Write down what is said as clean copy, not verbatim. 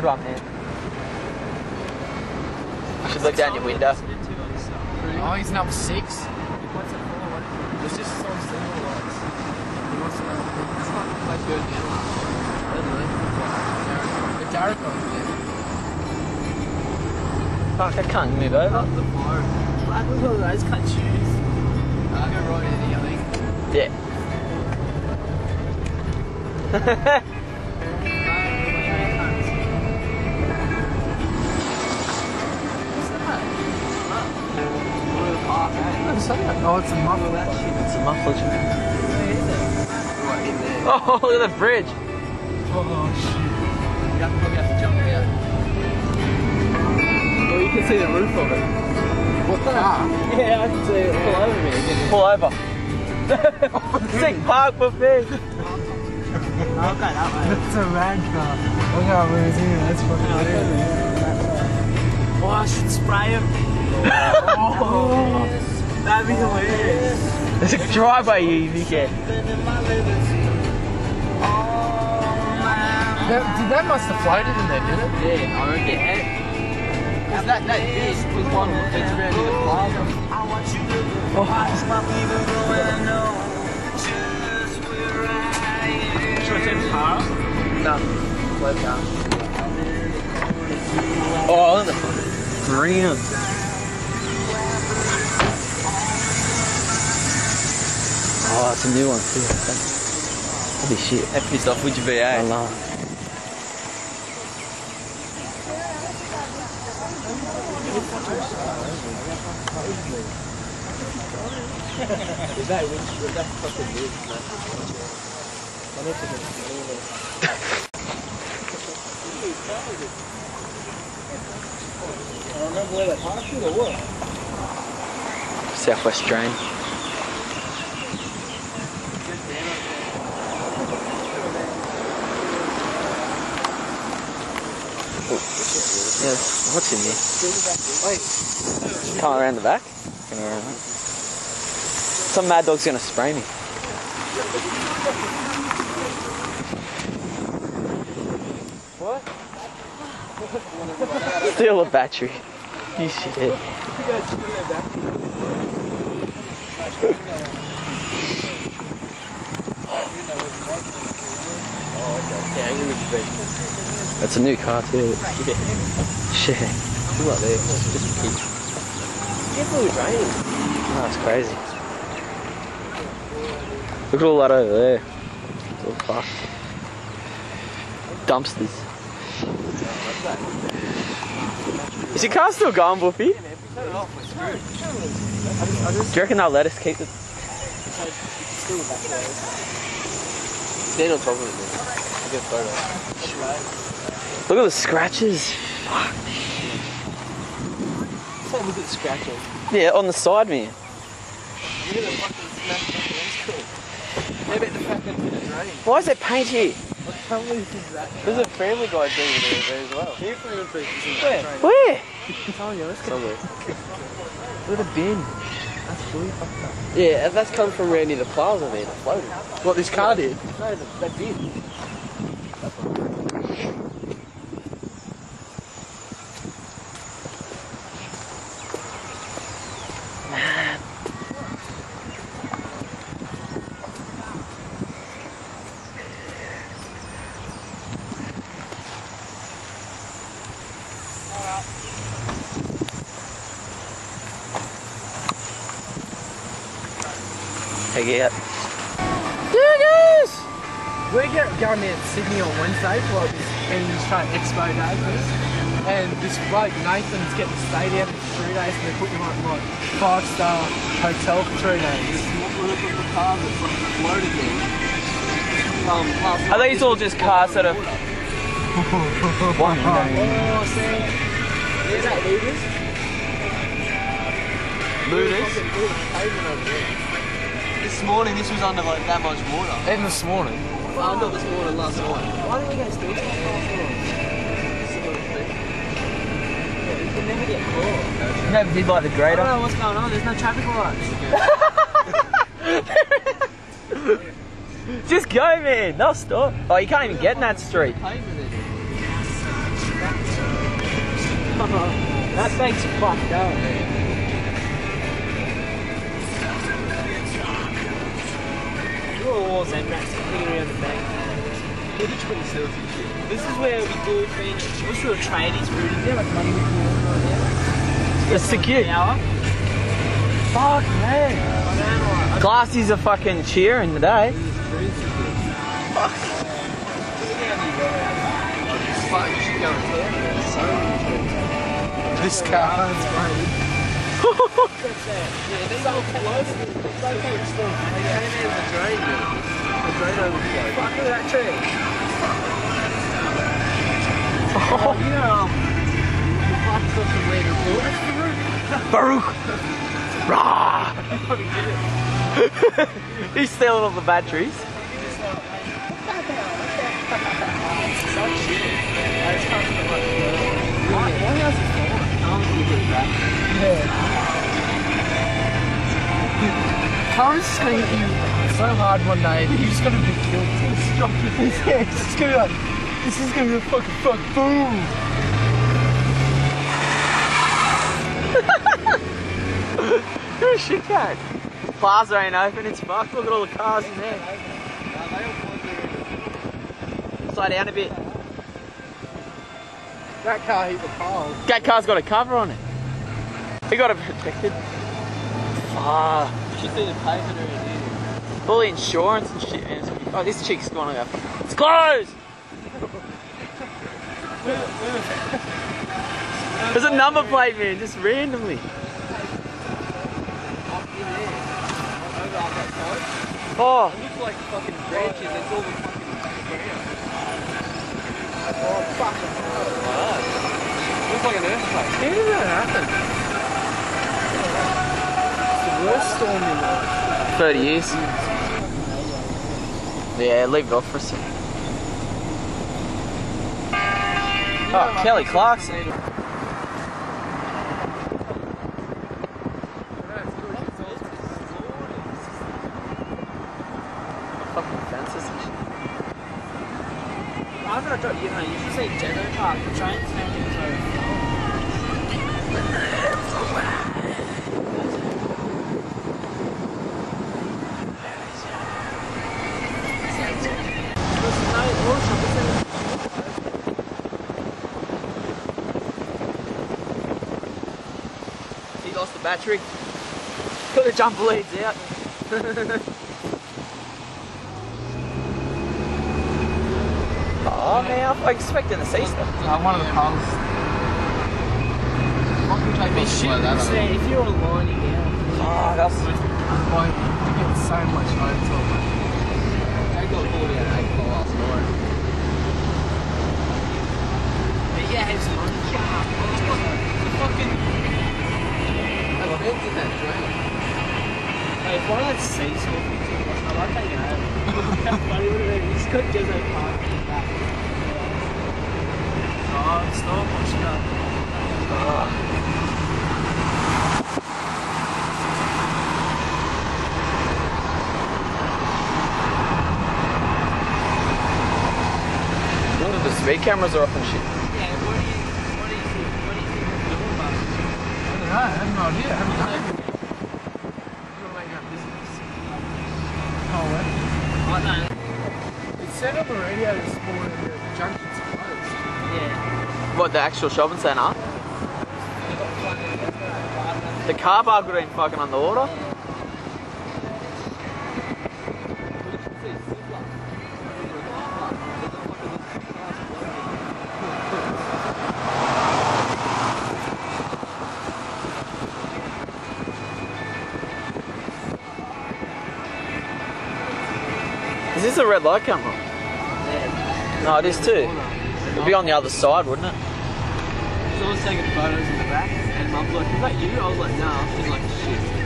good one, man. You should look down your window. Oh, he's number 6. What's it for? It's just some signal lights. He wants to know. That's not the place you're down. The Jericho is there. Fuck, I can't move over. Up the floor. Like, look at all those cut shoes. Go right in here, I think. Yeah. Oh, it's a muffler. It's a muffler. Right in there. Oh, look at the bridge. Oh, shit. You probably have to jump out. Well, you can see the roof of it. What the? Yeah, I can see it. Pull over me again. Pull over. Sick park for me. I'll go that way. That's a rad car. Look how we're in. That's fucking weird. Oh, I should spray him. Oh, that'd be hilarious. There's a driveway here, you dickhead. That must have floated in there, didn't it? Yeah, I reckon. Because that disc was one that's around in the plaza. Should I take the car? No. Slow down. Oh, look at the green. Oh, it's a new one too. Holy shit. That pissed off with your VA. I know. Is that fucking weird, man? I need to get I don't remember where they parked it or what? Southwest Drain. Yeah, what's in there? Wait. Come around the back? Come around that. Some mad dog's gonna spray me. What? Steal a battery. You shit. That's a new car too. Shit. Look up there. Just keep. Careful with raining. Oh, that's crazy. Look at all that over there. It's all fucked. Dumpsters. Is your car still going, Buffy? Do you reckon they'll let us keep it? Stand on top of it, man. Get a photo. Look at the scratches. Fuck. Look at the scratches. Yeah, on the side, man. Look at the fucking smash. That's cool. How about the fact that it's raining? Why is there paint here? What family is that? There's a Family Guy thing there as well. Can you put in pieces? Where? Somewhere. Look at the bin. That's fully fucked up. Yeah, that's come from around near the plaza there, the floating. What this car did? No, that did. Take it out. We're going there to Sydney on Wednesday for like this Australian Expo Day. And this bloke, Nathan's getting to stay there for 3 days and they put him on like 5-star hotel for 3 days. Look at the car that's like floated there. Are these all just cars that are... Oh, see. Is that Looters? Looters? This morning, this was under like that much water. And this morning. Well, not this morning, last night. Why didn't we go steal stuff last night? You can never get caught. Never did like the I grader. don't know what's going on, there's no traffic lights. Just go, man. They'll stop. Oh, you can't even get in that street. Pavement in it. That thing's fucked up, man. You're a war's end, Max. Hanging around the bank. Footage when he sells his shit. This is where we do things. What's your tradies, Rudy? Is there like money we do right now? That's so cute. Fuck, man. Glassy's are fucking cheering today. Fuck, you should go and tear it. This car's great. Yeah, these are close. It's okay to stop. They came out of the drain, the drain overflowed. Fuck, look at that tree. Oh, you know, the fuck's off the lead report. That's Baruch! Rah! He's stealing all the batteries. Car's just gonna hit you so hard one day that you're just gonna be killed. It's gonna yeah, it's just gonna be like, this is gonna be a fucking fuck boom. You're a shitbag. Plaza ain't open, it's fucked. Look at all the cars in there. Slow down a bit. That car hit the pole. That car's got a cover on it. He got it protected. Ah, You should see the pavement around here. all the insurance and shit, man. Oh, this chick's gonna go. It's closed! There's a number plate, man, just randomly. Oh, It looks like fucking branches, it's all the fucking ground. Oh, fucking hell. Looks like an earthquake. How did that happen? It's the worst storm in the 30 years. Yeah, leave it off for a second. Oh, Kelly Clarkson. Fucking fences and shit. After I dropped you home, you should see Jeno Park, the train station is overflowing. He lost the battery. Got the jumper leads out. Oh man, I'm expecting to see stuff. one of the cars. What can we take Be shit, if you're online again. Oh, that's... Boy, you get so much overtime. I got called out 8 last night. But yeah, it's money. The fucking... I went in that drain. Hey, if one of those seesaw things I like taking it over. How funny would it be? He's got Jeno Park in the back. Oh, stop watching that. The speed cameras are off and shit. Yeah, what do you think the door bus? I don't know, I have no idea. I haven't done anything. You're making that business. Oh, what? I know. It said on the radio this morning that the junction's closed. Yeah. What, the actual shopping centre? The car park would have been fucking underwater. Is this a red light camera? Yeah. No, it is too. It'd be on the other side, wouldn't it? Someone's taking photos in the back, and Mum's like, is that you? I was like, nah. She's like, shit.